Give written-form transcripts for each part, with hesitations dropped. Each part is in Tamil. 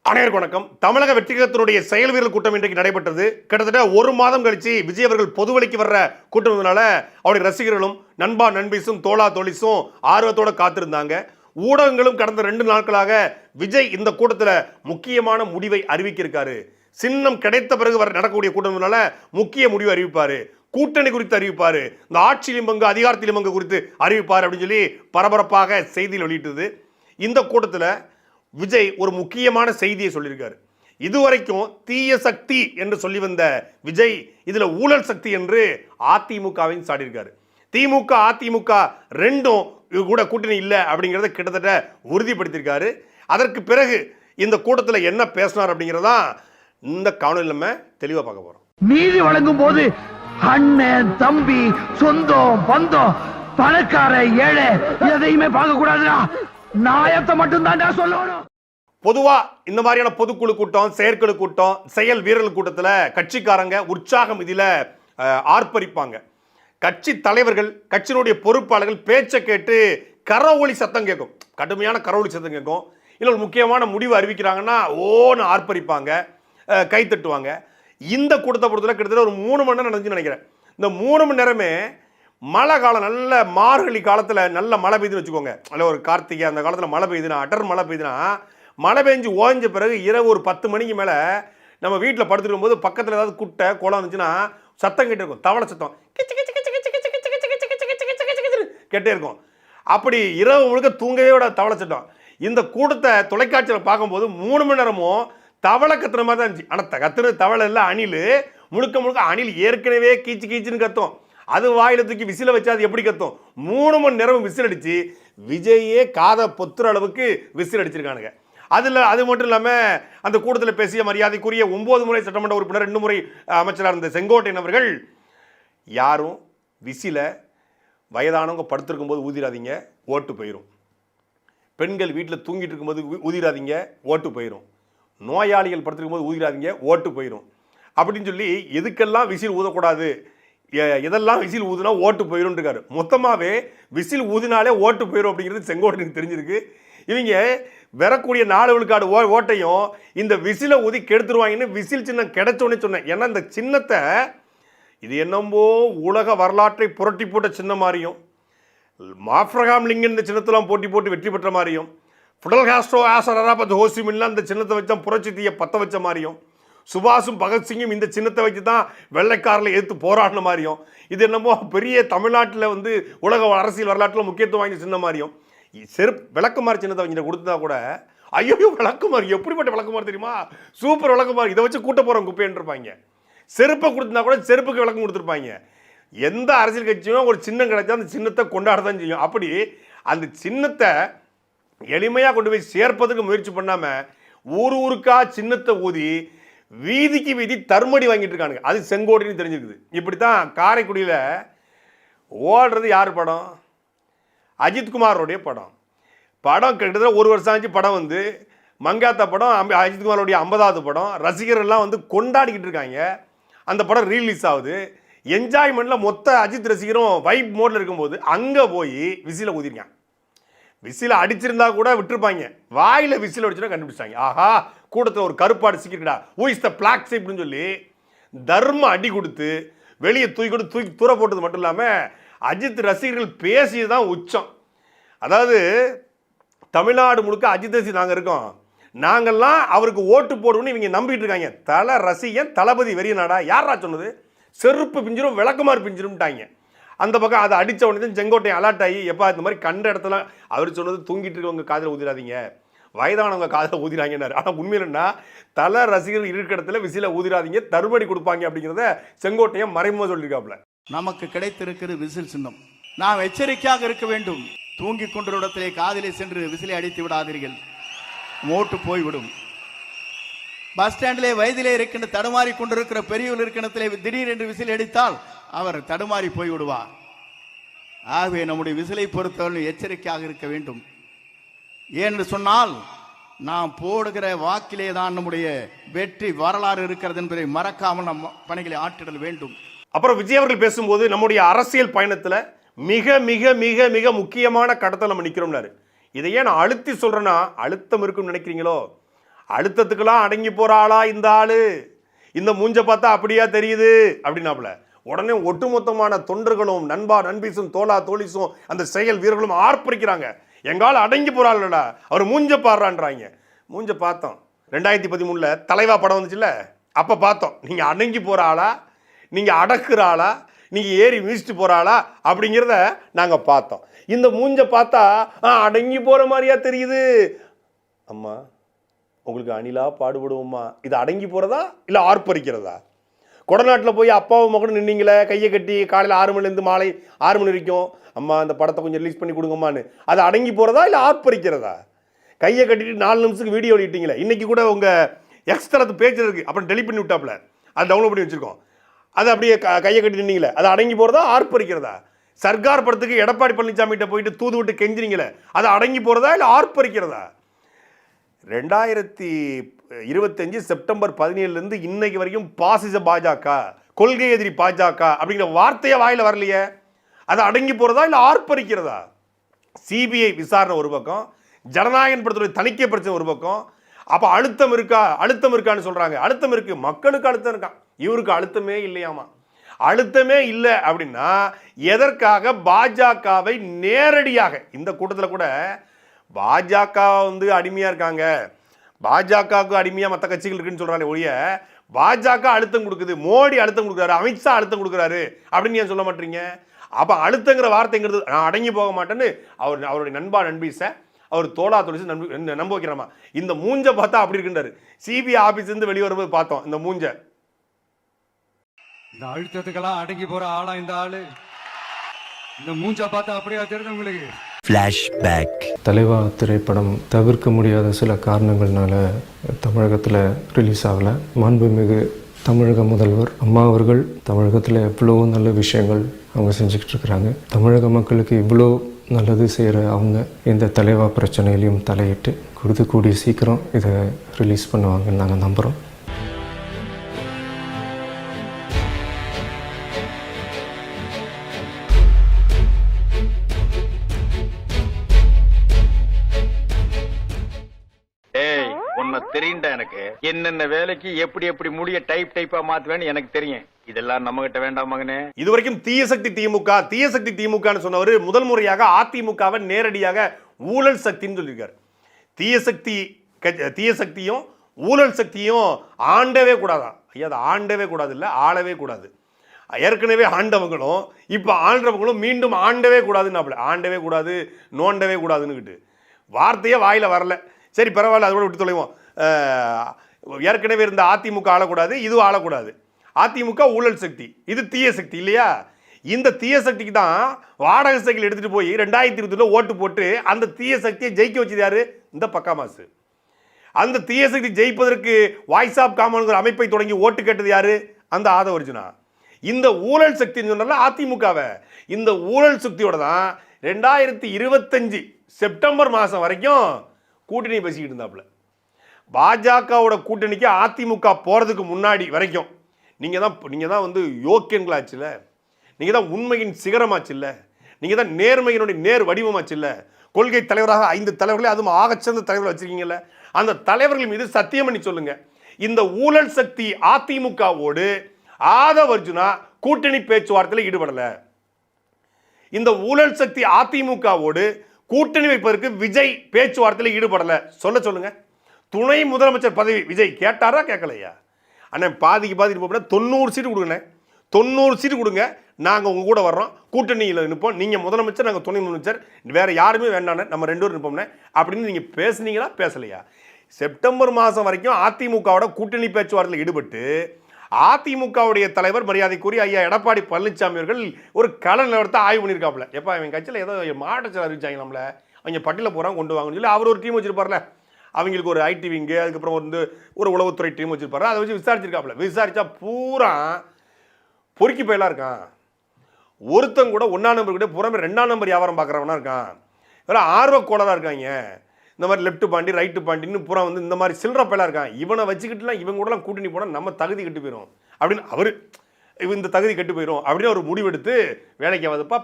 அனைவருக்கும் வணக்கம். தமிழக வெற்றிகரத்தினுடைய செயல் வீரர் கூட்டம் இன்றைக்கு நடைபெற்றது. கிட்டத்தட்ட ஒரு மாதம் கழிச்சு விஜய் அவர்கள் பொதுவெளிக்கு வர்ற கூட்டம்னால அவருடைய ரசிகர்களும் நண்பா நண்பீஸும் தோளா தோழிசும் ஆர்வத்தோட காத்திருந்தாங்க. ஊடகங்களும் கடந்த 2 நாட்களாக விஜய் இந்த கூட்டத்தில் முக்கியமான முடிவை அறிவிக்கிருக்காரு. சின்னம் கிடைத்த பிறகு நடக்கக்கூடிய கூட்டம்னால முக்கிய முடிவு அறிவிப்பாரு, கூட்டணி குறித்து அறிவிப்பாரு, இந்த ஆட்சியிலும் பங்கு அதிகாரத்திலும் பங்கு குறித்து அறிவிப்பார் அப்படின்னு சொல்லி பரபரப்பாக செய்தியில் வெளியிட்டது. இந்த கூட்டத்தில் விஜய் ஒரு முக்கியமான செய்தியை சொல்லியிருக்காரு. இதுவரைக்கும் தீய சக்தி என்று சொல்லி வந்த விஜய் இதுல ஊழல் சக்தி என்று அதிமுகவின் சாடியிருக்காரு. திமுக அதிமுக ரெண்டும் கூட கூட்டணி இல்லை அப்படிங்கிறத கிட்டத்தட்ட உறுதிப்படுத்தியிருக்காரு. அதற்கு பிறகு இந்த கூட்டத்தில் என்ன பேசினார் அப்படிங்கிறதா இந்த காணொலி நம்ம தெளிவாக பார்க்க போறோம். நீதி வழங்கும் போது அண்ணன் தம்பி சொந்தம் பந்தம் பணக்கார ஏழை எதையுமே பார்க்க கூடாதுடா, நாயத்தை மட்டும் தான் சொல்லணும். பொதுவா இந்த மாதிரியான பொதுக்குழு கூட்டம், செயற்குழு கூட்டம், செயல் வீரர்கள் கூட்டத்தில் கட்சிக்காரங்க உற்சாகம் இதில் ஆர்ப்பரிப்பாங்க. கட்சி தலைவர்கள் கட்சியினுடைய பொறுப்பாளர்கள் பேச்சை கேட்டு கரவொலி சத்தம் கேட்கும், கடுமையான கரவொலி சத்தம் கேட்கும். இல்லை ஒரு முக்கியமான முடிவு அறிவிக்கிறாங்கன்னா ஓன்னு ஆர்ப்பரிப்பாங்க, கை தட்டுவாங்க. இந்த கூட்டத்தை பொறுத்தவரை கிட்டத்தட்ட ஒரு 3 மணி நேரம் நடந்துச்சுன்னு நினைக்கிறேன். இந்த 3 மணி நேரமே மழை காலம், நல்ல மார்கழி காலத்தில் நல்ல மழை பெய்யுதுன்னு வச்சுக்கோங்க. நல்ல ஒரு கார்த்திகை அந்த காலத்தில் மழை பெய்யுதுன்னா, அடர் மழை பெய்யுதுன்னா, மழை பெஞ்சு ஓய்ஞ்ச பிறகு இரவு ஒரு 10 மணிக்கு மேலே நம்ம வீட்டில் படுத்துருக்கும் போது பக்கத்தில் ஏதாவது குட்டை குளம் இருந்துச்சுன்னா சத்தம் கேட்டே இருக்கும், தவளை சத்தம் கேட்டே இருக்கும். அப்படி இரவு முழுக்க தூங்கவே விட தவளை சத்தம். இந்த கூட்டத்தை தொலைக்காட்சியில் பார்க்கும்போது 3 மணி நேரமும் தவளை கத்துற மாதிரி தான் இருந்துச்சு. ஆனால் கத்துறது தவளை இல்லை, அணில். முழுக்க முழுக்க அணில் ஏற்கனவே கீச்சு கீச்சுன்னு கத்தும். அது வாயில தூக்கி விசில வச்சா அது எப்படி கத்தும்? 3 மணி நேரம் விசில் அடிச்சு விஜயே காதை பொத்துற அளவுக்கு விசில் அடிச்சிருக்கானுங்க. அது மட்டும் இல்லாமல் அந்த கூட்டத்தில் பேசிய மரியாதைக்குரிய 9 முறை சட்டமன்ற உறுப்பினர் 2 முறை அமைச்சராக இருந்த செங்கோட்டையன் அவர்கள், யாரும் விசில வயதானவங்க படுத்திருக்கும் போது ஊதிராதீங்க, ஓட்டு போயிடும். பெண்கள் வீட்டில் தூங்கிட்டு இருக்கும்போது ஊதிராதீங்க, ஓட்டு போயிடும். நோயாளிகள் படுத்திருக்கும் போது ஊதிராதீங்க, ஓட்டு போயிடும் அப்படின்னு சொல்லி எதுக்கெல்லாம் விசில் ஊதக்கூடாது, இதெல்லாம் விசில் ஊதுனா ஓட்டு போயிடும் இருக்காரு. மொத்தமாகவே விசில் ஊதினாலே ஓட்டு போயிடும் அப்படிங்கிறது செங்கோட்டையனுக்கு தெரிஞ்சிருக்கு. இவங்க வரக்கூடிய 4 விழுக்காடு ஓட்டையும் இந்த விசிலை ஊதி கெடுத்துருவாங்கன்னு விசில் சின்னம் கிடைச்சோன்னு சொன்னேன். ஏன்னா இந்த சின்னத்தை இது என்னம்போ உலக வரலாற்றை புரட்டி போட்ட சின்னம் மாதிரியும், ஆப்ரஹாம் லிங்கன் இந்த சின்னத்தெல்லாம் போட்டி போட்டு வெற்றி பெற்ற மாதிரியும், ஃபிடல் காஸ்ட்ரோ ஆசர் அரபாத் ஹோசிமின்லாம் இந்த சின்னத்தை வச்சா புரட்சி தீய பற்ற வச்ச மாதிரியும், சுபாஷும் பகத்சிங்கும் இந்த சின்னத்தை வச்சு தான் வெள்ளைக்காரில் எதிர்த்து போராடின மாதிரியும், இது என்னமோ பெரிய தமிழ்நாட்டில் உலக அரசியல் வரலாற்றில் முக்கியத்துவம் வாய்ந்த சின்ன மாதிரியும், விளக்குமாறு சின்னத்தை வச்சு கொடுத்தா கூட ஐயோ விளக்குமாறு எப்படிப்பட்ட விளக்குமாறு தெரியுமா, சூப்பர் விளக்குமாறு, இதை வச்சு கூட்ட போகிறோம் குப்பைன்னு இருப்பாங்க. செருப்பை கொடுத்தா கூட செருப்புக்கு விளக்கம் கொடுத்துருப்பாங்க. எந்த அரசியல் கட்சியும் ஒரு சின்னம் கிடைச்சா அந்த சின்னத்தை கொண்டாட தான் செய்யும். அப்படி அந்த சின்னத்தை எளிமையாக கொண்டு போய் சேர்ப்பதுக்கு முயற்சி பண்ணாமல் ஊருக்கா சின்னத்தை ஊதி வீதிக்கு வீதி தர்மடி வாங்கிட்டு இருக்கானுங்க. அது செங்கோட்டைன்னு தெரிஞ்சிருக்குது. இப்படி தான் காரைக்குடியில் ஓடுறது யார் படம்? அஜித்குமாரோடைய படம். கிட்டத்தட்ட 1 வருஷம் ஆச்சு படம் மங்காத்தா படம், அஜித்குமாரோடைய 50வது படம். ரசிகர்கள்லாம் கொண்டாடிக்கிட்டு இருக்காங்க. அந்த படம் ரீலீஸ் ஆகுது. என்ஜாய்மெண்ட்டில் மொத்த அஜித் ரசிகரும் வைப் மோடில் இருக்கும்போது அங்கே போய் விசில ஊதிருக்காங்க. விசில அடிச்சிருந்தா கூட விட்டுருப்பாங்க, வாயில் விசில் அடிச்சுனா கண்டுபிடிச்சாங்க. ஆஹா, கூட்டத்தில் ஒரு கருப்பாடு சிக்கிட்டா, ஊ இஸ் த பிளாக் ஷீப்னு சொல்லி தர்ம அடி கொடுத்து வெளியே தூக்கி தூர போட்டது மட்டும் இல்லாமல் அஜித் ரசிகர்கள் பேசியது தான் உச்சம். அதாவது தமிழ்நாடு முழுக்க அஜித் ரசி நாங்கள் இருக்கோம், நாங்கள்லாம் அவருக்கு ஓட்டு போடுவோன்னு இவங்க நம்பிட்டு இருக்காங்க. தலை ரசிகன் தளபதி வெறிய நாடா, யாரா சொன்னது? செருப்பு பிஞ்சிரும் விளக்குமாறு பிஞ்சிரும்ட்டாங்க. அந்த பக்கம் அதை அடித்த உடனே தான் செங்கோட்டையன் அலர்ட் ஆகி, எப்பா இந்த மாதிரி கண்ட இடத்துல அவர் சொன்னது தூங்கிட்டு இருக்கவங்க காதில் ஊதிராதீங்க, வயதானவங்க காதில் ஊதிராங்கன்னாரு. ஆனால் உண்மையில் என்ன, தலை ரசிகர்கள் இருக்கிற இடத்துல விசில ஊதிராதீங்க, தருமடி கொடுப்பாங்க அப்படிங்கிறத செங்கோட்டையன் மறைமுகமாக சொல்லியிருக்காப்புல. நமக்கு கிடைத்திருக்கிறது விசில் சின்னம். நாம் எச்சரிக்கையாக இருக்க வேண்டும். தூங்கிக் கொண்ட இடத்திலே காதிலே சென்று விசிலை அடித்து விடாதீர்கள், ஓட்டு போய்விடும். பஸ் ஸ்டாண்டிலே வயதிலே இருக்கின்ற தடுமாறி கொண்டிருக்கிற பெரியவர் இருக்கின்றத்திலே திடீர் என்று விசில் அடித்தால் அவர் தடுமாறி போய்விடுவார். ஆகவே நம்முடைய விசிலை பொறுத்தவரை எச்சரிக்கையாக இருக்க வேண்டும். ஏன்னு சொன்னால் நாம் போடுகிற வாக்கிலே தான் நம்முடைய வெற்றி வரலாறு இருக்கிறது என்பதை மறக்காமல் நம் பணிகளை ஆற்றிடல் வேண்டும். அப்புறம் விஜய் அவர்கள் பேசும்போது நம்முடைய அரசியல் பயணத்தில் மிக மிக மிக மிக முக்கியமான கடத்தை நம்ம நிற்கிறோம்னாரு. இதை ஏன் நான் அழுத்தி சொல்றேன்னா, அழுத்தம் இருக்குன்னு நினைக்கிறீங்களோ, அழுத்தத்துக்கெல்லாம் அடங்கி போற ஆளா இந்த ஆளு, இந்த மூஞ்ச பார்த்தா அப்படியா தெரியுது அப்படின்னாப்புல. உடனே ஒட்டுமொத்தமான தொண்டர்களும் நண்பா நண்பீசும் தோளா தோழிசும் அந்த செயல் வீரர்களும் ஆர்ப்பரிக்கிறாங்க. எங்கால அடங்கி போறாள்டா, அவர் மூஞ்ச பாடுறான்றாங்க. மூஞ்ச பார்த்தோம் 2013 தலைவா படம் வந்துச்சுல்ல, அப்ப பார்த்தோம். நீங்க அடங்கி போற ஆளா, நீங்க அடக்குற ஆளா, நீங்க ஏறி மிதிச்சுட்டு போற ஆளா அப்படிங்கிறத நாங்க பார்த்தோம். இந்த மூஞ்ச பார்த்தா அடங்கி போற மாதிரியா தெரியுது. அம்மா உங்களுக்கு அணிலா பாடுபடுவோம்மா, இது அடங்கி போறதா இல்ல ஆர்ப்பரிக்கிறதா? கொடநாட்டில் போய் அப்பாவும் மகனும் நின்னீங்களே கையை கட்டி காலையில் 6 மணிலேருந்து மாலை 6 மணி வரைக்கும், அம்மா அந்த படத்தை கொஞ்சம் ரிலீஸ் பண்ணி கொடுங்கம்மான்னு, அது அடங்கி போகிறதா இல்லை ஆர்ப்பரிக்கிறதா? கையை கட்டிட்டு 4 நிமிஷத்துக்கு வீடியோ வெளியிட்டீங்களே, இன்னைக்கு கூட உங்கள் எக்ஸ்ட்ரா பேஜ் இருக்குது, அப்புறம் டெலிட் பண்ணி விட்டாப்புல, அது டவுன்லோட் பண்ணி வச்சுருக்கோம். அது அப்படியே கையை கட்டி நின்னீங்களே, அது அடங்கி போகிறதா ஆர்ப்பரிக்கிறதா? சர்க்கார் படத்துக்கு எடப்பாடி பழனிசாமிகிட்ட போயிட்டு தூது விட்டு கெஞ்சினீங்களே, அது அடங்கி போகிறதா இல்லை ஆர்ப்பரிக்கிறதா? 2025 செப்டம்பர் 17 இன்னைக்கு வரைக்கும் பாசிச பாஜக, கொள்கை எதிரி பாஜக அப்படிங்கிற வார்த்தையே வாயில வரலையே, அது அடங்கி போறதா இல்ல ஆர்ப்பரிக்கிறதா? சிபிஐ விசாரணை ஒரு பக்கம், ஜனநாயகன் படத்துடைய தணிக்கை பிரச்சனை ஒரு பக்கம். அப்ப அழுத்தம் இருக்கா, அழுத்தம் இருக்கான்னு சொல்றாங்க. அழுத்தம் இருக்கு, மக்களுக்கு அழுத்தம் இருக்கான், இவருக்கு அழுத்தமே இல்லையாமா. அழுத்தமே இல்லை அப்படின்னா எதற்காக பாஜகவை நேரடியாக இந்த கூட்டத்தில் கூட பாஜக அடிமையா இருக்காங்க, பாஜகவுக்கு அடிமையா மற்ற கட்சிகள் இருக்குன்னு சொல்றாங்க ஒழிய பாஜக அழுத்தம் கொடுக்குது, மோடி அழுத்தம் கொடுக்குறாரு, அமித்ஷா அழுத்தம் கொடுக்குறாரு அப்படின்னு ஏன் சொல்ல மாட்டீங்க? அப்ப அழுத்தங்கிற வார்த்தைங்கிறது நான் அடங்கி போக மாட்டேன்னு அவருடைய நண்பா நண்பீச அவர் தோளா தொழிச்சு நம்ப வைக்கிறாமா. இந்த மூஞ்ச பார்த்தா அப்படி இருக்குன்றாரு. சிபிஐ ஆபீஸ் இருந்து வெளியே வரும்போது பார்த்தோம் இந்த மூஞ்ச. இந்த அழுத்தத்துக்கெல்லாம் அடங்கி போற ஆளா இந்த ஆளு, இந்த மூஞ்ச பார்த்தா அப்படியா தெரியுது உங்களுக்கு? ஃப்ளாஷ்பேக். தலைவா திரைப்படம் தவிர்க்க முடியாத சில காரணங்கள்னால தமிழகத்தில் ரிலீஸ் ஆகலை. மாண்புமிகு தமிழக முதல்வர் அம்மா அவர்கள் தமிழகத்தில் எவ்வளோ நல்ல விஷயங்கள் அவங்க செஞ்சுக்கிட்டு இருக்கிறாங்க. தமிழக மக்களுக்கு இவ்வளோ நல்லது செய்கிற அவங்க இந்த தலைவா பிரச்சனையிலையும் தலையிட்டு கொடுத்து கூடிய சீக்கிரம் இதை ரிலீஸ் பண்ணுவாங்கன்னு நாங்கள் நம்புகிறோம். தெரியும்டா எனக்கு என்னென்ன வேலைக்கு எப்படி எப்படி முடிய டைப்பா மாத்துவேன்னு எனக்கு தெரியும். இதெல்லாம் நம்ம கிட்ட வேண்டாம் மகனே. இதுவரைக்கும் தீய சக்தி திமுகன்னு சொன்னவர் முதல் முறையாக அதிமுகவை நேரடியாக ஊழல் சக்தின்னு சொல்லியிருக்காரு. தீய சக்தியும் ஊழல் சக்தியும் ஆண்டவே கூடாதான். ஐயா அது ஆண்டவே கூடாது இல்லை, ஆளவே கூடாது. ஏற்கனவே ஆண்டவங்களும் இப்போ ஆண்டவங்களும் மீண்டும் ஆண்டவே கூடாதுன்னு ஆண்டவே கூடாது நோண்டவே கூடாதுன்னுக்கிட்டு வார்த்தையே வாயில வரல. சரி பரவாயில்ல, அதோட விட்டு தொலைவோம். ஏற்கனவே இருந்த அதிமுக ஆளக்கூடாது, இதுவும் ஆளக்கூடாது. அதிமுக ஊழல் சக்தி, இது தீய சக்தி இல்லையா? இந்த தீய சக்திக்கு தான் வாடகை சைக்கிள் எடுத்துட்டு போய் 2020 ஓட்டு போட்டு அந்த தீய சக்தியை ஜெயிக்க வச்சது யாரு? இந்த பக்காமாசு. அந்த தீய சக்தி ஜெயிப்பதற்கு வாய்ஸ் ஆஃப் காமன் ஒரு அமைப்பை தொடங்கி ஓட்டு கேட்டது யாரு? அந்த ஆதவர்ஜுனா. இந்த ஊழல் சக்தின்னு சொன்னால அதிமுகவை இந்த ஊழல் சக்தியோட தான் 2025 செப்டம்பர் மாதம் வரைக்கும் கூட்டணி பேசிக்கிட்டு இருந்தாப்புல. பாஜகவோட கூட்டணிக்கு அதிமுக போகிறதுக்கு முன்னாடி வரைக்கும் நீங்கள் தான் யோக்கியன்களாச்சுல்ல, நீங்கள் தான் உண்மையின் சிகரமாச்சுல்ல, நீங்கள் தான் நேர்மையினுடைய நேர் வடிவமாச்சுல்ல, கொள்கை தலைவராக 5 தலைவர்களே அதுவும் ஆகச்சிறந்த தலைவர்கள் வச்சிருக்கீங்கல்ல, அந்த தலைவர்கள் மீது சத்தியம் பண்ணி சொல்லுங்க, இந்த ஊழல் சக்தி அதிமுகவோடு ஆதவர்ஜுனா கூட்டணி பேச்சுவார்த்தையில் ஈடுபடலை, இந்த ஊழல் சக்தி அதிமுகவோடு கூட்டணி வைப்பதற்கு விஜய் பேச்சுவார்த்தையில் ஈடுபடலை சொல்லுங்க. துணை முதலமைச்சர் பதவி விஜய் கேட்டாரா கேட்கலையா? அண்ணன் பாதிக்கு பாதி இருப்போம்னா 90 சீட்டு கொடுங்கண்ணே, 90 சீட்டு கொடுங்க, நாங்கள் உங்கள் கூட வர்றோம், கூட்டணியில் நிற்போம், நீங்கள் முதலமைச்சர் நாங்கள் துணை முதலமைச்சர், வேறு யாருமே வேண்டானே, நம்ம 2 பேரும் நிற்போம்னே அப்படின்னு நீங்கள் பேசுனீங்களா பேசலையா? செப்டம்பர் மாதம் வரைக்கும் அதிமுகவோட கூட்டணி பேச்சுவார்த்தையில் ஈடுபட்டு அதிமுகவுடைய தலைவர் மரியாதைக்குரிய ஐயா எடப்பாடி பழனிசாமி அவர்கள் ஒரு கள நிலவரத்தை ஆய்வு பண்ணியிருக்காப்புல. எப்போ அவன் கட்சியில் ஏதோ மாவட்ட செயலர் அறிவிச்சாங்க நம்மள, அவங்க பட்டியல போகிறாங்க கொண்டு வாங்கன்னு சொல்லி அவர் ஒரு டீம் வச்சிருப்பார்ல, அவங்களுக்கு ஒரு ஐடி விங்கு, அதுக்கப்புறம் ஒரு உளவுத்துறை டீம் வச்சிருப்பாரு, அதை வச்சு விசாரிச்சிருக்காப்புல. விசாரிச்சா பூரா பொறுக்கி போயெல்லாம் இருக்கான். ஒருத்தங்க கூட 1ஆம் நம்பர் கூட புறமே 2ஆம் நம்பர் வியாபாரம் பார்க்குறவனா இருக்கான். இதெல்லாம் ஆர்வக்கோளாக இருக்காங்க. இந்த மாதிரி லெஃப்ட் பாண்டி ரைட்டு பாண்டின்னு பூரா இந்த மாதிரி சில்லற பையலாக இருக்கான். இவனை வச்சுக்கிட்டுலாம் இவங்க கூடலாம் கூட்டணி போனால் நம்ம தகுதி கெட்டு போயிடும் அப்படின்னு அவர் இந்த தகுதி கெட்டு போயிடும் அப்படின்னு ஒரு முடிவெடுத்து வேலைக்கு ஆகுதுப்பா.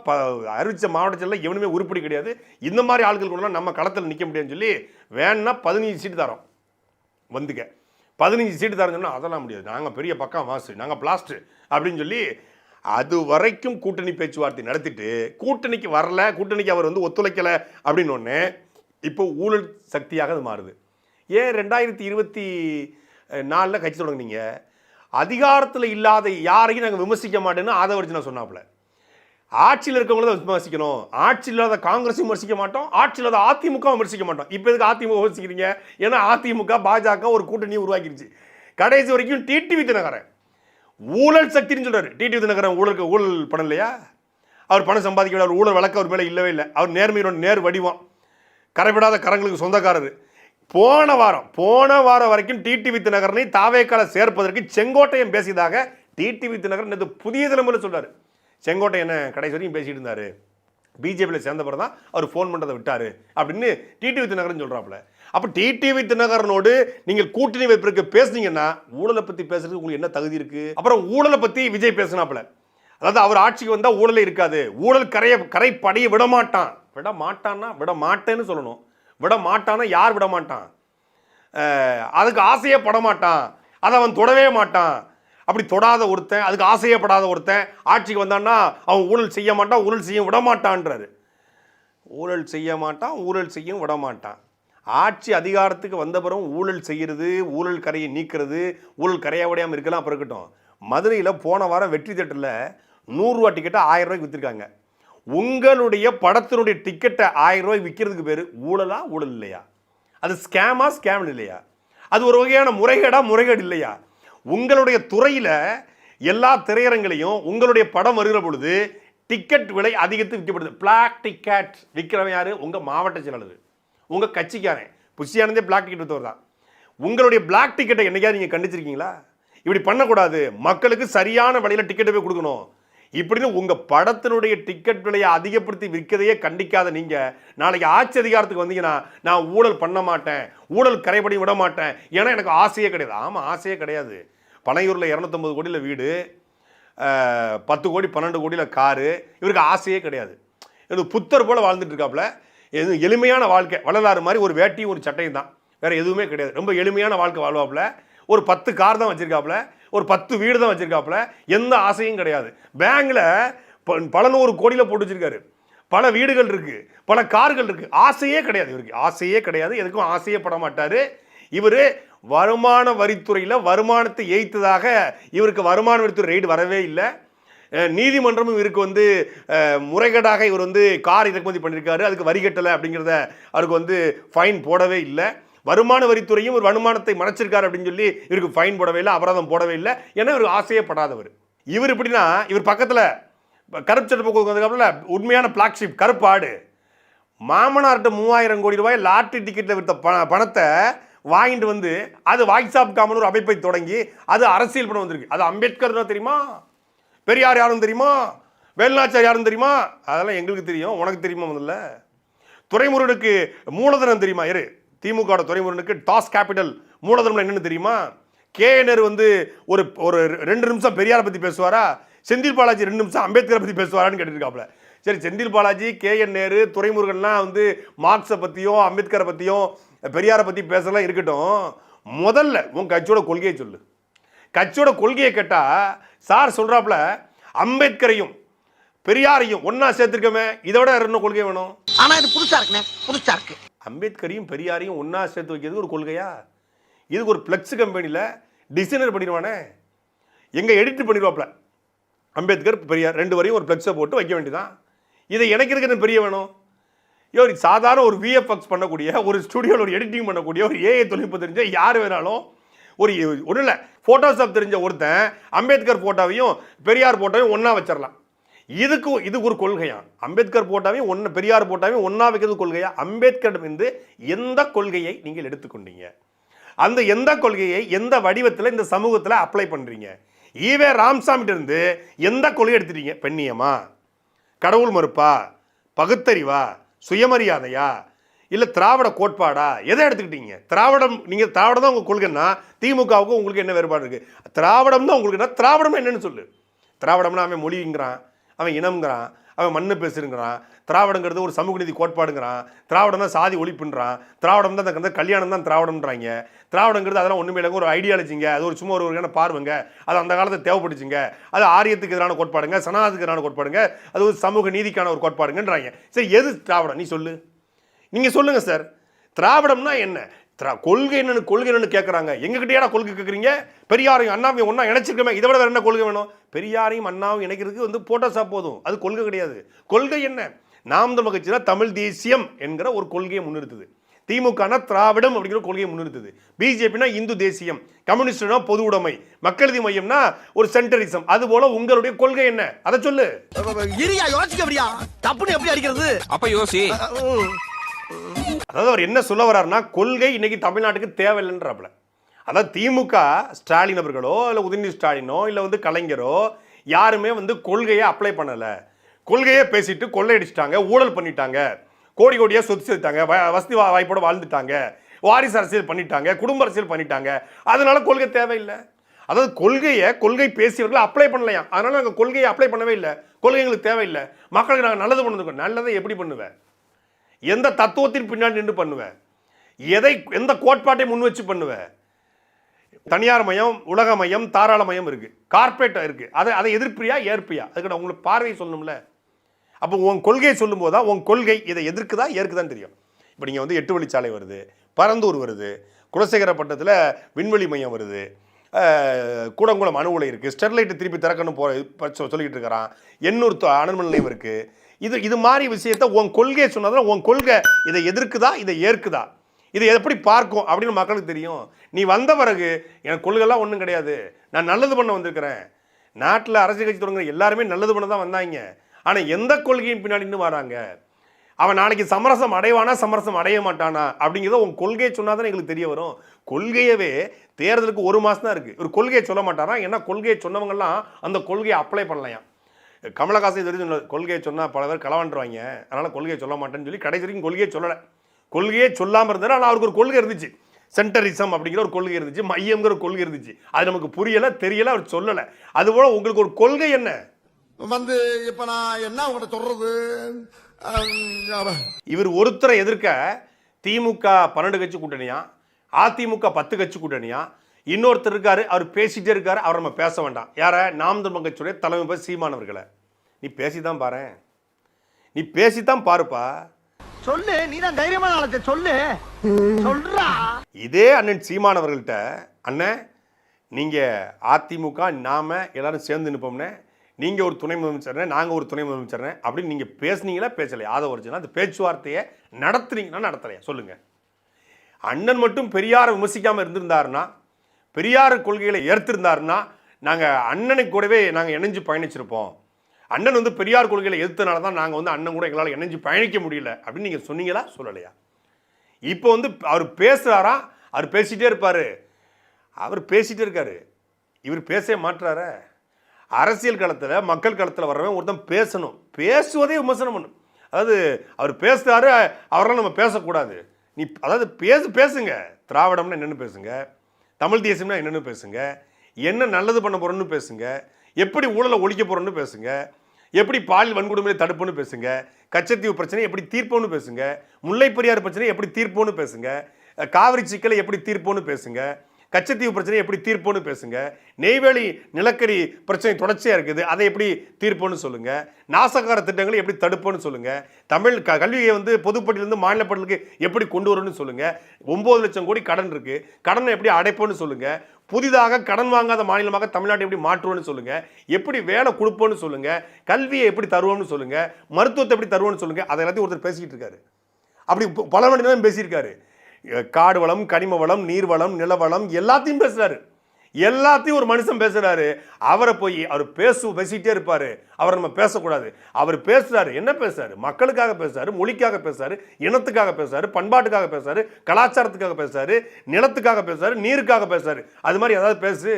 அறிவிச்ச மாவட்டத்தில் எவனுமே உருப்படி கிடையாது, இந்த மாதிரி ஆட்கள் கூடலாம் நம்ம களத்தில் நிற்க முடியாதுன்னு சொல்லி வேணும்னா 15 சீட்டு தரோம், வந்துக்க 15 சீட்டு தரேன்னு சொன்னா அதெல்லாம் முடியாது, நாங்கள் பெரிய பக்கம் மாசு, நாங்கள் பிளாஸ்ட் அப்படின்னு சொல்லி அது வரைக்கும் கூட்டணி பேச்சுவார்த்தை நடத்திட்டு கூட்டணிக்கு வரல, கூட்டணிக்கு அவர் வந்து ஒத்துழைக்கலை அப்படின்னு ஒன்று இப்போ ஊழல் சக்தியாக அது மாறுது. ஏன் 2024 கட்சி தொடங்குனீங்க? அதிகாரத்தில் இல்லாத யாரையும் நாங்கள் விமர்சிக்க மாட்டேன்னு ஆதவர்ஜனா சொன்னாப்புல. ஆட்சியில் இருக்கவங்கள தான் விமர்சிக்கணும், ஆட்சியில் இல்லாத காங்கிரஸும் விமர்சிக்க மாட்டோம், ஆட்சியில் இல்லாத அதிமுக விமர்சிக்க மாட்டோம். இப்போ எதுக்கு அதிமுக விமர்சிக்கிறீங்க? ஏன்னா அதிமுக பாஜக ஒரு கூட்டணியை உருவாக்கிருச்சு. கடைசி வரைக்கும் டிடிவி தினகரன் ஊழல் சக்தின்னு சொல்றாரு. டிடிவி தினகரன் ஊழல் பணம் இல்லையா? அவர் பணம் சம்பாதிக்க அவர் ஊழல் வழக்கு அவர் மேலே இல்லவே இல்லை. அவர் நேர்மையோட நேர் வடிவம், கரைபடாத கரங்களுக்கு சொந்தக்காரர். போன வாரம் வரைக்கும் டிடிவி தினகரனை தாவேக்கால சேர்ப்பதற்கு செங்கோட்டையன் பேசியதாக டிடிவி தினகரன் நேற்று புதிய தலைமுறையில் சொல்றாரு. செங்கோட்டையன் கடைசி வரைக்கும் பேசிட்டு இருந்தாரு, பிஜேபியில் சேர்ந்த பிறகு தான் அவர் ஃபோன் பண்ணுறதை விட்டாரு அப்படின்னு டிடிவி தினகரன் சொல்றாப்புல. அப்போ டிடிவி தினகரனோடு நீங்கள் கூட்டணி வைப்பிற்கு பேசுனீங்கன்னா ஊழலை பற்றி பேசுறதுக்கு உங்களுக்கு என்ன தகுதி இருக்கு? அப்புறம் ஊழலை பற்றி விஜய் பேசினாப்புல, அதாவது அவர் ஆட்சிக்கு வந்தால் ஊழலே இருக்காது, ஊழல் கரை படைய விட மாட்டான்னா விட மாட்டேன்னு சொல்லணும். விட மாட்டான்னா யார் விட மாட்டான்? அதுக்கு ஆசையே பட மாட்டான், அதை அவன் தொடவே மாட்டான். அப்படி தொடாத ஒருத்தன், அதுக்கு ஆசையப்படாத ஒருத்தன் ஆட்சிக்கு வந்தான்னா அவன் ஊழல் செய்ய மாட்டான், ஊழல் செய்ய விட மாட்டான்றாரு. ஊழல் செய்ய மாட்டான், ஊழல் செய்யும் விட மாட்டான். ஆட்சி அதிகாரத்துக்கு வந்த பிறகு ஊழல் செய்கிறது, ஊழல் கரையை நீக்கிறது, ஊழல் கரையை விடாமல் இருக்கலாம். அப்புறம் இருக்கட்டும், மதுரையில் போன வாரம் வெற்றி தேட்டரில் 100 ரூபா டிக்கெட்டை 1000 ரூபாய்க்கு விற்றுருக்காங்க. உங்களுடைய படத்தினுடைய டிக்கெட்டை 1000 ரூபாய்க்கு விற்கிறதுக்கு பேர் ஊழலா? ஊழல் இல்லையா? அது ஸ்கேம் இல்லையா? அது ஒரு வகையான முறைகேடு இல்லையா? உங்களுடைய துறையில் எல்லா திரையரங்கிலையும் உங்களுடைய படம் வருகிற பொழுது டிக்கெட் விலை அதிகத்து விற்கப்படுது. பிளாக் டிக்கெட் விற்கிறவன் யாரு? உங்கள் மாவட்ட செயலாளர், உங்கள் கட்சிக்காரன். புஷியானந்தே பிளாக் டிக்கெட் விற்றவர் தான். உங்களுடைய பிளாக் டிக்கெட்டை என்னைக்காவது நீங்கள் கண்டிச்சிருக்கீங்களா? இப்படி பண்ணக்கூடாது, மக்களுக்கு சரியான விலையில் டிக்கெட்டை போய் கொடுக்கணும் இப்படின்னு உங்கள் படத்தினுடைய டிக்கெட் விலையை அதிகப்படுத்தி விற்கதையே கண்டிக்காத நீங்கள் நாளைக்கு ஆட்சி அதிகாரத்துக்கு வந்தீங்கன்னா நான் ஊழல் பண்ண மாட்டேன், ஊழல் கரைபடி விட மாட்டேன், ஏன்னா எனக்கு ஆசையே கிடையாது. ஆமாம், ஆசையே கிடையாது. பனையூரில் 250 கோடியில் வீடு, 10 கோடி 12 கோடியில் காரு, இவருக்கு ஆசையே கிடையாது. இது புத்தர் போல் வாழ்ந்துட்டு இருக்காப்புல. எளிமையான வாழ்க்கை, வள்ளலாறு மாதிரி ஒரு வேட்டியும் ஒரு சட்டையும் தான், வேறு எதுவுமே கிடையாது. ரொம்ப எளிமையான வாழ்க்கை வாழ்வாப்புல. ஒரு 10 கார் தான் வச்சுருக்காப்புல, ஒரு 10 வீடு தான் வச்சுருக்காப்புல, எந்த ஆசையும் கிடையாது. பேங்கில் பல 100 கோடியில் போட்டு வச்சுருக்காரு, பல வீடுகள் இருக்குது, பல கார்கள் இருக்குது. ஆசையே கிடையாது இவருக்கு, ஆசையே கிடையாது, எதுக்கும் ஆசையே பட மாட்டார். இவர் வருமான வரித்துறையில் வருமானத்தை ஏய்த்ததாக இவருக்கு வருமான வரித்துறை ரெய்டு வரவே இல்லை. நீதிமன்றமும் இவருக்கு வந்து முறைகேடாக இவர் வந்து கார் இறக்குமதி பண்ணியிருக்காரு, அதுக்கு வரி கட்டலை அப்படிங்கிறத அவருக்கு வந்து ஃபைன் போடவே இல்லை. வருமான வரித்துறையும் ஒரு வருமானத்தை மறைச்சிருக்காரு அப்படின்னு சொல்லி இவருக்கு ஃபைன் போடவே இல்லை, அபராதம் போடவே இல்லை. ஏன்னா இவருக்கு ஆசையே படாதவர். இவர் எப்படின்னா, இவர் பக்கத்தில் கருப்பு சட்டை போக்குவரத்து உண்மையான பிளாக்ஷிப் கருப்பு ஆடு மாமனார்கிட்ட 3000 கோடி ரூபாய் லாட்ரி டிக்கெட்டில் விற்ற பணத்தை வாங்கிட்டு வந்து அது வாட்ஸ்அப் காமன் ஒரு அமைப்பை தொடங்கி அது அரசியல் பணம் வந்திருக்கு. அது அம்பேத்கர் தான் தெரியுமா? பெரியார் யாரும் தெரியுமா? வேலுநாச்சியார் யாரும் தெரியுமா? அதெல்லாம் எங்களுக்கு தெரியும், உனக்கு தெரியுமா? முதல்ல துரைமுருகனுக்கு மூலதனம் தெரியுமா? திமுக துரைமுருகனுக்கு டாஸ் கேபிட்டல் மூலதனம் என்னன்னு தெரியுமா? கேஎன்ஆர் வந்து ஒரு 2 நிமிஷம் பெரியாரை பற்றி பேசுவாரா? செந்தில் பாலாஜி 2 நிமிஷம் அம்பேத்கரை பற்றி பேசுவாரான்னு கேட்டுருக்காப்புல. சரி, செந்தில் பாலாஜி, கேஎன்ஆர், துரைமுருகன்லாம் வந்து மார்க்ஸை பற்றியும் அம்பேத்கரை பற்றியும் பெரியாரை பற்றி பேசலாம் இருக்கட்டும். முதல்ல உன் கட்சியோட கொள்கையை சொல்லு. கட்சியோட கொள்கையை கேட்டால் சார் சொல்கிறாப்புல அம்பேத்கரையும் பெரியாரையும் ஒன்றா சேர்த்துருக்கமே, இதை விட என்ன கொள்கை வேணும்? ஆனால் இது புதுசாக இருக்குண்ணே, புதுசாக இருக்கு. அம்பேத்கரையும் பெரியாரையும் ஒன்றா சேர்த்து வைக்கிறது ஒரு கொள்கையா? இதுக்கு ஒரு ஃப்ளெக்ஸ் கம்பெனியில் டிசைனர் பண்ணிடுவானே, எங்கே எடிட் பண்ணிடுவாப்புல. அம்பேத்கர் பெரியார் 2 வரையும் ஒரு ஃப்ளெக்ஸை போட்டு வைக்க வேண்டியதான். இதை இணைக்கிறதுக்கு பெரிய வேணும். சாதாரண ஒரு விஎஃப்எக்ஸ் பண்ணக்கூடிய, ஒரு ஸ்டுடியோவில் ஒரு எடிட்டிங் பண்ணக்கூடிய, ஒரு ஏஐ தொழில்நுட்பம் தெரிஞ்ச யார் வேணாலும் ஒன்றும் இல்லை, ஃபோட்டோஷாப் தெரிஞ்ச ஒருத்தன் அம்பேத்கர் ஃபோட்டோவையும் பெரியார் ஃபோட்டோவையும் ஒன்றா வச்சிடலாம். இது ஒரு கொள்கையா? அம்பேத்கர் போட்டாவையும் பெரியார் போட்டாவையும் ஒன்றா வைக்கிறது கொள்கையா? அம்பேத்கரிடமிருந்து எந்த கொள்கையை நீங்கள் எடுத்துக்கொண்டீங்க? அந்த எந்த கொள்கையை எந்த வடிவத்தில் இந்த சமூகத்தில் அப்ளை பண்ணுறீங்க? ஈவே ராமசாமிகிட்ட இருந்து எந்த கொள்கை எடுத்துட்டீங்க? பெண்ணியமா, கடவுள் மறுப்பா, பகுத்தறிவா, சுயமரியாதையா, இல்லை திராவிட கோட்பாடா? எதை எடுத்துக்கிட்டீங்க? நீங்கள் திராவிடம் தான் உங்கள் கொள்கைன்னா திமுகவுக்கும் உங்களுக்கு என்ன வேறுபாடு இருக்குது? திராவிடம் தான் உங்களுக்கு என்ன? திராவிடம் என்னன்னு சொல்லு. திராவிடம்னா அவன் மொழிங்கிறான், அவன் இனம்ங்கிறான், அவன் மண்ணு பேசுங்கிறான், திராவிடங்கிறது ஒரு சமூக நீதி கோட்பாடுங்கிறான், திராவிடம் தான் சாதி ஒழிப்புன்றான், திராவிடம் தான் அந்த கல்யாணம் தான் திராவிடம்ன்றாங்க. திராவிடங்கிறது அதெல்லாம் ஒன்றுமே இல்லைங்க, ஒரு ஐடியாலஜிங்க, அது ஒரு சும்மா ஒரு வகையான பார்வைங்க, அது அந்த காலத்தில் தேவைப்பட்டுச்சுங்க, அது ஆரியத்துக்கு எதிரான கோட்பாடுங்க, சனாதத்துக்கு எதிரான கோட்பாடுங்க, அது ஒரு சமூக நீதிக்கான ஒரு கோட்பாடுங்கன்றாங்க. சரி, எது திராவிடம் நீ சொல்லு, நீங்கள் சொல்லுங்கள் சார். திராவிடம்னா என்ன, கொள்கை என்னன்னு கேட்குறாங்க. எங்ககிட்டயா கொள்கை கேட்குறீங்க? பெரியாரையும் அண்ணாவையும் ஒன்றா இணைச்சிருக்கமே, இதை விட வேறு என்ன கொள்கை வேணும்? பெரியாரையும் அண்ணாவையும் இணைக்கிறதுக்கு வந்து போட்டோஷாப் போதும், அது கொள்கை கிடையாது. கொள்கை என்ன? நாம் தமிழர் கட்சினா தமிழ் தேசியம் என்கிற ஒரு கொள்கையை முன்னிறுத்துது, திமுகனா திராவிடம் அப்படிங்கிற கொள்கையை முன்னிறுத்துது, பிஜேபினா இந்து தேசியம், கம்யூனிஸ்ட்னா பொது உடைமை, மக்களதி மையம்னா ஒரு சென்டரிசம். அது போல உங்களுடைய கொள்கை என்ன, அதை சொல்லு. அப்ப யோசி. அதாவது அவர் என்ன சொல்ல வர்றாருன்னா, கொள்கை இன்னைக்கு தமிழ்நாட்டுக்கு தேவையில்லைன்றாப்ல. அதாவது திமுக ஸ்டாலின் அவர்களோ இல்லை உதயநிதி ஸ்டாலினோ இல்லை வந்து கலைஞரோ யாருமே வந்து கொள்கையை அப்ளை பண்ணலை. கொள்கையே பேசிட்டு கொள்ளையடிச்சிட்டாங்க, ஊழல் பண்ணிட்டாங்க, கோடி கோடியாக சொத்து சேர்த்தாங்க, வசதி வாய்ப்போட வாழ்ந்துட்டாங்க, வாரிசு அரசியல் பண்ணிட்டாங்க, குடும்ப அரசியல் பண்ணிட்டாங்க, அதனால கொள்கை தேவையில்லை. அதாவது கொள்கை பேசியவர்கள் அப்ளை பண்ணலையா, அதனால நாங்கள் கொள்கையை அப்ளை பண்ணவே இல்லை, கொள்கை எங்களுக்கு தேவையில்லை, மக்களுக்கு நாங்கள் நல்லது பண்ணிருக்கோம். நல்லதை எப்படி பண்ணுவேன்? எந்த தத்துவத்தின் பின்னாடி நின்று பண்ணுவேன்? எந்த கோட்பாட்டை முன் வச்சு பண்ணுவேன்? தனியார் மயம், உலக மயம், தாராள மயம் இருக்கு, கார்பரேட் இருக்கு, அதை எதிர்ப்பியா ஏற்பியா? அதுக்கு நான் உங்களுக்கு பார்வையை சொல்லணும்ல. அப்போ உன் கொள்கையை சொல்லும் போது தான் உன் கொள்கை இதை எதிர்க்குதா ஏற்குதான்னு தெரியும். இப்போ நீங்கள் வந்து 8 வழிச்சாலை வருது, பரந்தூர் வருது, குலசேகரப்பட்டத்தில் விண்வெளி மையம் வருது, கூடங்குளம் அணு உலை இருக்குது, ஸ்டெர்லைட்டு திருப்பி திறக்கணும் சொல்லிக்கிட்டு இருக்கிறான், எண்ணூர் அணுமின் நிலையம் இருக்குது. இது மாதிரி விஷயத்த உன் கொள்கையை சொன்னதுனா உன் கொள்கை இதை எதிர்க்குதா இதை ஏற்குதா, இதை எப்படி பார்க்கும் அப்படின்னு மக்களுக்கு தெரியும். நீ வந்த பிறகு எனக்கு கொள்கைலாம் ஒன்றும் கிடையாது, நான் நல்லது பண்ண வந்திருக்கிறேன். நாட்டில் அரசியல் கட்சி தொடங்குற எல்லாருமே நல்லது பண்ண தான் வந்தாங்க. ஆனால் எந்த கொள்கையின் பின்னாடி இன்னும் வராங்க? அவன் நாளைக்கு சமரசம் அடைவானா சமரசம் அடைய மாட்டானா அப்படிங்கிறத உன் கொள்கையை சொன்னால் தான் எங்களுக்கு தெரிய வரும். கொள்கையவே தேர்தலுக்கு 1 மாதம் தான் இருக்குது. ஒரு கொள்கையை சொல்ல மாட்டாரா? ஏன்னா கொள்கையை சொன்னவங்கலாம் அந்த கொள்கையை அப்ளை பண்ணலையாம். கமலஹாசன் தெரிஞ்சு கொள்கையை சொன்னால் பல பேர் களவாண்டுருவாங்க, அதனால் கொள்கையை சொல்ல மாட்டேன்னு சொல்லி கடைசி வரைக்கும் கொள்கையை சொல்லலை. கொள்கையே சொல்லாமல் இருந்தாலும் ஆனால் அவருக்கு ஒரு கொள்கை இருந்துச்சு, சென்டரிசம் அப்படிங்கிற ஒரு கொள்கை இருந்துச்சு, மையம்ங்கிற ஒரு கொள்கை இருந்துச்சு. அது நமக்கு புரியலை, தெரியலை, அவர் சொல்லலை. அதுபோல் உங்களுக்கு ஒரு கொள்கை என்ன வந்து இப்ப நான் என்ன உங்கள்கிட்ட சொல்றது? இவர் ஒருத்தரை எதிர்க்க திமுக 12 கட்சி கூட்டணியா, அதிமுக 10 கட்சி கூட்டணியா, இன்னொருத்தர் இருக்காரு, அவர் பேசிட்டே இருக்காரு, அவர் நம்ம பேச வேண்டாம். யார? நாம் தமிழர் கட்சியுடைய தலைமை பேர் சீமானவர்களை. நீ பேசித்தான் பாரு, நீ பேசித்தான் பாருப்பா, சொல்லு. நீ தான் தைரியமான ஆளத்தை சொல்லு, சொல்றா. இதே அண்ணன் சீமானவர்கள்ட்ட, அண்ணன் நீங்க அதிமுக நாம எல்லாரும் சேர்ந்து நிற்போம்னே, நீங்க ஒரு துணை முதலமைச்சர், நாங்க ஒரு துணை முதலமைச்சர் அப்படின்னு நீங்க பேசுனீங்களா பேசலையா? அதை ஒரிஜினல் அந்த பேச்சுவார்த்தையை நடத்துறீங்கன்னா நடத்தலையா சொல்லுங்க. அண்ணன் மட்டும் பெரியாரை விமர்சிக்காம இருந்திருந்தாருன்னா, பெரியார் கொள்கைகளை ஏற்றிருந்தாருன்னா, நாங்கள் அண்ணனுக்கு கூடவே நாங்கள் இணைஞ்சு பயணிச்சிருப்போம். அண்ணன் வந்து பெரியார் கொள்கைகளை எதிர்த்தனால தான் நாங்கள் வந்து அண்ணன் கூட எங்களால் இணைஞ்சு பயணிக்க முடியல அப்படின்னு நீங்கள் சொன்னீங்களா சொல்லலையா? இப்போ வந்து அவர் பேசுகிறாரா? அவர் பேசிகிட்டே இருப்பார், அவர் பேசிகிட்டே இருக்காரு, இவர் பேசவே மாட்டுறாரு. அரசியல் களத்தில் மக்கள் களத்தில் வர்றவன் ஒருத்தன் பேசணும், பேசுவதே விமர்சனம் பண்ணும். அதாவது அவர் பேசுகிறாரு, அவரெல்லாம் நம்ம பேசக்கூடாது. நீ அதாவது பேசுங்க, திராவிடம்னா என்னென்னு பேசுங்க, தமிழ் தேசியம்னா என்னென்னு பேசுங்க, என்ன நல்லது பண்ண போகிறோன்னு பேசுங்க, எப்படி ஊழலை ஒழிக்க போகிறோன்னு பேசுங்க, எப்படி பாலியல் வன்கொடுமையை தடுப்புன்னு பேசுங்க, கச்சத்தீவு பிரச்சனை எப்படி தீர்ப்போன்னு பேசுங்க, முல்லை பெரியார் பிரச்சனை எப்படி தீர்ப்போன்னு பேசுங்க, காவிரி சிக்கலை எப்படி தீர்ப்போன்னு பேசுங்க, கச்சத்தீவு பிரச்சனை எப்படி தீர்ப்போன்னு பேசுங்க, நெய்வேலி நிலக்கரி பிரச்சனை தொடர்ச்சியாக இருக்குது, அதை எப்படி தீர்ப்போன்னு சொல்லுங்க, நாசகார திட்டங்களை எப்படி தடுப்போன்னு சொல்லுங்க, தமிழ் கல்வியை வந்து பொதுப்பட்டியிலிருந்து மாநிலப்பட்டியலுக்கு எப்படி கொண்டு வரணும்னு சொல்லுங்க, 9 லட்சம் கோடி கடன் இருக்கு, கடனை எப்படி அடைப்போன்னு சொல்லுங்க, புதிதாக கடன் வாங்காத மாநிலமாக தமிழ்நாட்டை எப்படி மாற்றுவோன்னு சொல்லுங்க, எப்படி வேலை கொடுப்போன்னு சொல்லுங்க, கல்வியை எப்படி தருவோம்னு சொல்லுங்க, மருத்துவத்தை எப்படி தருவோம்னு சொல்லுங்க. அதை எல்லாத்தையும் ஒருத்தர் பேசிக்கிட்டு இருக்காரு. அப்படி பல மணி நேரம் பேசியிருக்காரு. காடு வளம், கனிம வளம், நீர் வளம், நிலவளம் எல்லாத்தையும் பேசுறாரு. எல்லாத்தையும் ஒரு மனுஷன் பேசுறாரு. அவரை போய் அவர் பேசிட்டே இருப்பாரு, அவரை நம்ம பேசக்கூடாது. அவர் பேசுறாரு, என்ன பேசுறாரு? மக்களுக்காக பேசுறாரு, மொழிக்காக பேசுறாரு, இனத்துக்காக பேசுறாரு, பண்பாட்டுக்காக பேசுறாரு, கலாச்சாரத்துக்காக பேசுறாரு, நிலத்துக்காக பேசுறாரு, நீருக்காக பேசுறாரு. அது மாதிரி ஏதாவது பேசு.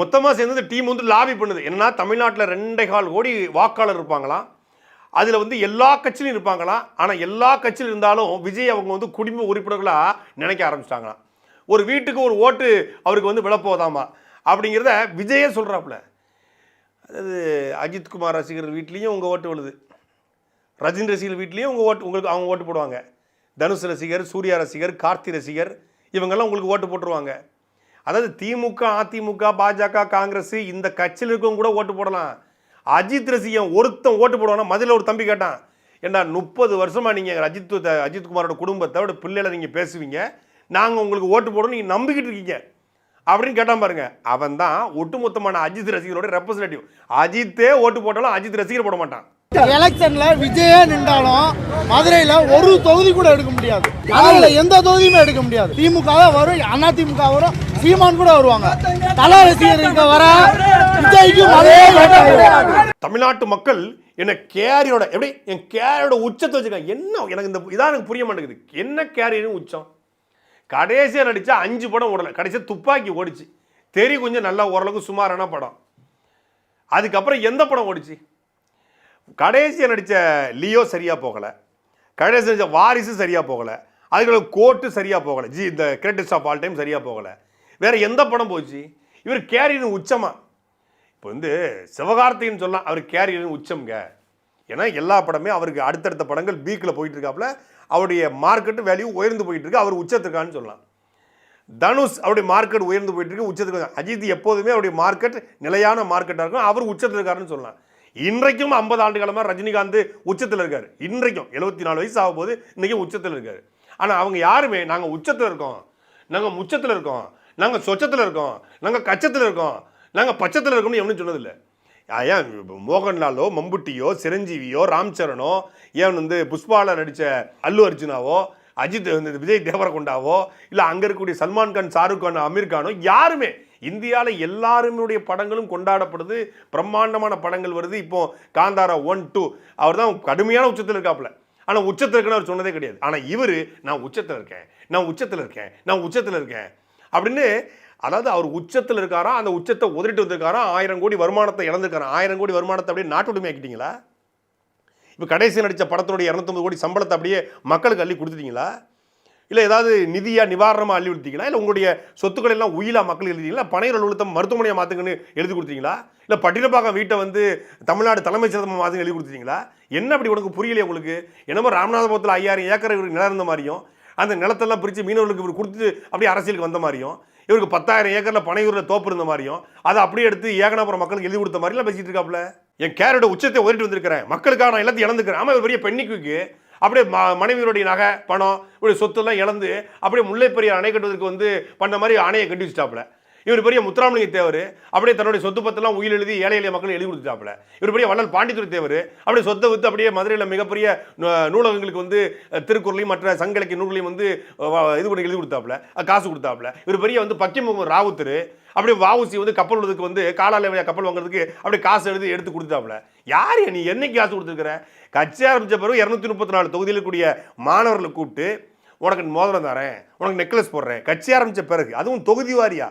மொத்தமா சேர்ந்து டீம் வந்து லாபி பண்ணுது. என்னன்னா தமிழ்நாட்டில் 2.25 கோடி வாக்காளர் இருப்பாங்களாம், அதில் வந்து எல்லா கட்சியிலும் இருப்பாங்களாம். ஆனால் எல்லா கட்சியில் இருந்தாலும் விஜய் அவங்க வந்து குடும்ப உறுப்பினர்களாக நினைக்க ஆரம்பிச்சிட்டாங்களாம். ஒரு வீட்டுக்கு ஒரு ஓட்டு அவருக்கு வந்து விழப்போதாமா அப்படிங்கிறத விஜயே சொல்கிறாப்புல. அதாவது அஜித்குமார் ரசிகர்கள் வீட்லேயும் உங்கள் ஓட்டு விழுது, ரஜினி ரசிகர் வீட்லேயும் உங்களுக்கு அவங்க ஓட்டு போடுவாங்க. தனுஷ் ரசிகர், சூர்யா ரசிகர், கார்த்தி ரசிகர் இவங்கெல்லாம் உங்களுக்கு ஓட்டு போட்டுருவாங்க. அதாவது திமுக, அதிமுக, பாஜக, காங்கிரஸ் இந்த கட்சியில் இருக்கவங்க கூட ஓட்டு போடலாம். அஜித் ரசிகன் ஒருத்தன் ஓட்டு போடுவானா? மதுரையில் ஒரு தம்பி கேட்டான், ஏன்னா 30 வருஷமா நீங்கள் அஜித்குமாரோட குடும்பத்தோட பிள்ளைகளை நீங்கள் பேசுவீங்க, நாங்கள் உங்களுக்கு ஓட்டு போடணும் நீங்கள் நம்பிக்கிட்டு இருக்கீங்க அப்படின்னு கேட்டான் பாருங்க. அவன் தான் ஒட்டுமொத்தமான அஜித் ரசிகரோட ரெப்ரசன்டேட்டிவ். அஜித்தே ஓட்டு போட்டாலும் அஜித் ரசிகர் போட மாட்டான். எலெக்ஷன்ல விஜயே நின்றாலும் மதுரையில ஒரு தொகுதி கூட எடுக்க முடியாது. மதுரையில எந்த தொகுதியுமே எடுக்க முடியாது. திமுக வரும், அண்ணா திமுக வரும், சீமான் கூட வருவாங்க. தல ரசிகர் வர விஜய்க்கும் தமிழ்நாட்டு மக்கள் என்ன கேரியோட எப்படி என் கேரியோட உச்சத்தை வச்சுருக்காங்க. என்ன எனக்கு இந்த இதான் எனக்கு புரிய மாட்டேங்குது. என்ன கேரியரும் உச்சம்? கடைசியாக நடித்தா 5 படம் ஓடலை, கடைசியாக துப்பாக்கி ஓடிச்சு. தெரி கொஞ்சம் நல்லா ஓரளவுக்கு சுமாரான படம். அதுக்கப்புறம் எந்த படம் ஓடிச்சு? கடைசியாக நடித்த லியோ சரியாக போகலை, கடைசி நடித்த வாரிசு சரியாக போகலை, அதுக்கு கோர்ட்டு சரியாக போகலை, இந்த கிரேட்டஸ்ட் ஆஃப் ஆல் டைம் சரியாக போகலை. வேறு எந்த படம் போச்சு? இவர் கேரியரின் உச்சமா? இப்போ சிவகார்த்தின்னு சொல்லலாம், அவர் கேரியரின் உச்சம்ங்க. ஏன்னா எல்லா படமே அவருக்கு அடுத்தடுத்த படங்கள் பீக்கில் போயிட்டு இருக்காப்புல, அவருடைய மார்க்கெட் வேல்யூ உயர்ந்து போயிட்டு இருக்கு, அவர் உச்சத்திற்கான்னு சொல்லலாம். தனுஷ் அவருடைய மார்க்கெட் உயர்ந்து போயிட்டு இருக்கு, உச்சத்துக்கு. அஜித் எப்போதுமே அவருடைய மார்க்கெட் நிலையான மார்க்கெட்டாக இருக்கும், அவர் உச்சத்தில் இருக்காருன்னு சொல்லலாம். இன்றைக்கும் 50 ஆண்டு காலமாக ரஜினிகாந்த் உச்சத்தில் இருக்காரு. இன்றைக்கும் 74 வயசு ஆகும் போது இன்றைக்கும் உச்சத்தில் இருக்காரு. ஆனால் அவங்க யாருமே நாங்கள் உச்சத்தில் இருக்கோம், நாங்கள் முச்சத்தில் இருக்கோம், நாங்கள் சொச்சத்தில் இருக்கோம், நாங்கள் கச்சத்தில் இருக்கோம், நாங்கள் பச்சத்தில் இருக்கோம்னு எவனும் சொன்னதில்லை. ஏன் மோகன்லாலோ, மம்புட்டியோ, சிரஞ்சீவியோ, ராம் சரணோ, ஏன் புஷ்பாவில் நடித்த அல்லு அர்ஜுனாவோ, அஜித் விஜய் தேவரகொண்டாவோ, இல்லை அங்கே இருக்கக்கூடிய சல்மான் கான், ஷாருக் கான், அமீர் கானோ, யாருமே இந்தியாவில் எல்லாருடைய படங்களும் கொண்டாடப்படுது. பிரம்மாண்டமான படங்கள் வருது. இப்போ காந்தாரா 1, 2 அவர் தான் கடுமையான உச்சத்தில் இருக்காப்புல. ஆனால் உச்சத்தில் இருக்குன்னு அவர் சொன்னதே கிடையாது. ஆனால் இவர் நான் உச்சத்தில் இருக்கேன், நான் உச்சத்தில் இருக்கேன், நான் உச்சத்தில் இருக்கேன் அப்படின்னு, அதாவது அவர் உச்சத்தில் இருக்காரா, அந்த உச்சத்தை உதறிட்டு வந்திருக்காரா, 1000 கோடி வருமானத்தை இழந்திருக்காரா. 1000 கோடி வருமானத்தை அப்படியே நாட்டுடைமை ஆக்கிட்டீங்களா? இப்போ கடைசி நடித்த படத்தினுடைய 250 கோடி சம்பளத்தை அப்படியே மக்களுக்கு அள்ளி கொடுத்துட்டீங்களா? இல்லை ஏதாவது நிதியாக நிவாரணமாக அள்ளி கொடுத்தீங்களா? இல்லை உங்களுடைய சொத்துக்கள் எல்லாம் உயிலாக மக்களுக்கு எழுதிங்களா? பனையூர் அலுவலகத்தை மருத்துவமனையை மாற்றுங்கன்னு எழுதி கொடுத்தீங்களா? இல்லை பட்டினப்பாக்கம் வீட்டை தமிழ்நாடு தலைமைச் செயலகமாக மாற்றுங்க எழுதி கொடுத்தீங்களா? என்ன அப்படி உனக்கு புரியலையே உங்களுக்கு? என்னமோ ராமநாதபுரத்தில் 5000 ஏக்கர் இவருக்கு நிலம் இருந்த மாதிரியும், அந்த நிலத்தெல்லாம் பிரித்து மீனவர்களுக்கு இவர் கொடுத்து அப்படியே அரசியலுக்கு வந்த மாதிரியும், இவருக்கு 10,000 ஏக்கரில் பனையூரில் தோப்பு இருந்த மாதிரியும், அதை அப்படியே எடுத்து ஏகனாபுரம் மக்களுக்கு எழுதி கொடுத்த மாதிரிலாம் பேசிட்டு இருக்காப்புல. என் கேரோட உச்சத்தை உதறிட்டு வந்திருக்கிறேன், மக்களுக்காக நான் எல்லாத்தையும் இழந்துக்கிறேன். ஆமாம், இவர் பெரிய பெண்ணிக்கு அப்படியே மனைவியுடைய நகை பணம் இப்படி சொத்தெல்லாம் இழந்து அப்படியே முல்லை பெரியார் அணை கட்டுவதற்கு பண்ண மாதிரி அணையை கட்டி வச்சுட்டாப்புல. இவர் பெரிய முத்துராமலிங்க தேவர் அப்படியே தன்னுடைய சொத்து பத்தெல்லாம் உயிர் எழுதி ஏழை எளிய மக்கள் எழுதி கொடுத்துட்டாப்புல. இவர் பெரிய வள்ளல் பாண்டித்துறை தேவர் அப்படியே சொத்தை விற்று அப்படியே மதுரையில் மிகப்பெரிய நூலகங்களுக்கு திருக்குறளையும் மற்ற சங்க இலக்கிய நூல்களையும் இது பண்ணி எழுதி கொடுத்தாப்புல, காசு கொடுத்தாப்புல. இவர் பெரிய பக்கிமுகம் ராவுத்தர் அப்படியே வாவுசி கப்பல் விடுறதுக்கு காலால கப்பல் வாங்குறதுக்கு அப்படியே காசு எடுத்து கொடுத்தாப்புல. யார் நீ என்னைக்கு காசு கொடுத்துருக்கிற? கட்சி ஆரம்பித்த பிறகு 234 தொகுதியில் இருக்கக்கூடிய மாணவர்களை கூப்பிட்டு உனக்கு மோதிரம் தரேன், உனக்கு நெக்லஸ் போடுறேன். கட்சி ஆரம்பித்த பிறகு அதுவும் தொகுதி வாரியா,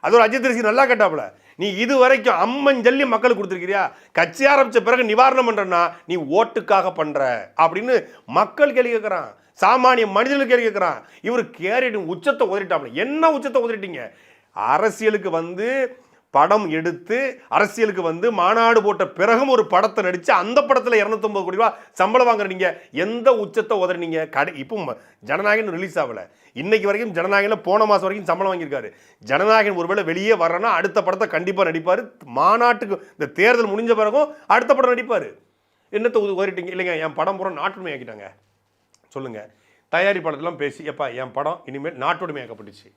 அது ஒரு அஜித் ரசிகர் நல்லா கேட்டாப்புல. நீ இது வரைக்கும் அம்மன் ஜல்லி மக்களுக்கு கொடுத்துருக்கிறியா? கட்சி ஆரம்பித்த பிறகு நிவாரணம் பண்ணுறன்னா நீ ஓட்டுக்காக பண்ணுற அப்படின்னு மக்கள் கேள்வி கேட்குறான், சாமானிய மனிதர்கள் கேள்வி கேட்குறான். இவர் கேரிடும் உச்சத்தை உதறிட்டாப்புல. என்ன உச்சத்தை உதறிட்டீங்க? அரசியலுக்கு படம் எடுத்து அரசியலுக்கு மாநாடு போட்ட பிறகும் ஒரு படத்தை நடித்து அந்த படத்தில் 250 கோடி ரூபா சம்பளம் வாங்குறீங்க. எந்த உச்சத்தை உதறினீங்க? இப்போ ஜனநாயகன் ரிலீஸ் ஆகலை. இன்னைக்கு வரைக்கும் ஜனநாயகன் போன மாதம் வரைக்கும் சம்பளம் வாங்கியிருக்காரு. ஜனநாயகன் ஒருவேளை வெளியே வர்றனா அடுத்த படத்தை கண்டிப்பாக நடிப்பார். மாநாட்டுக்கு இந்த தேர்தல் முடிஞ்ச பிறகும் அடுத்த படம் நடிப்பார். என்னத்தை உதறிட்டீங்க? இல்லைங்க, என் படம் பூரா நாட்டுடைமை ஆக்கிட்டாங்க. சொல்லுங்கள், தயாரிப்பாளர்லாம் பேசி எப்பா என் படம் இனிமேல் நாட்டுடைமையாக்கப்பட்டுச்சு.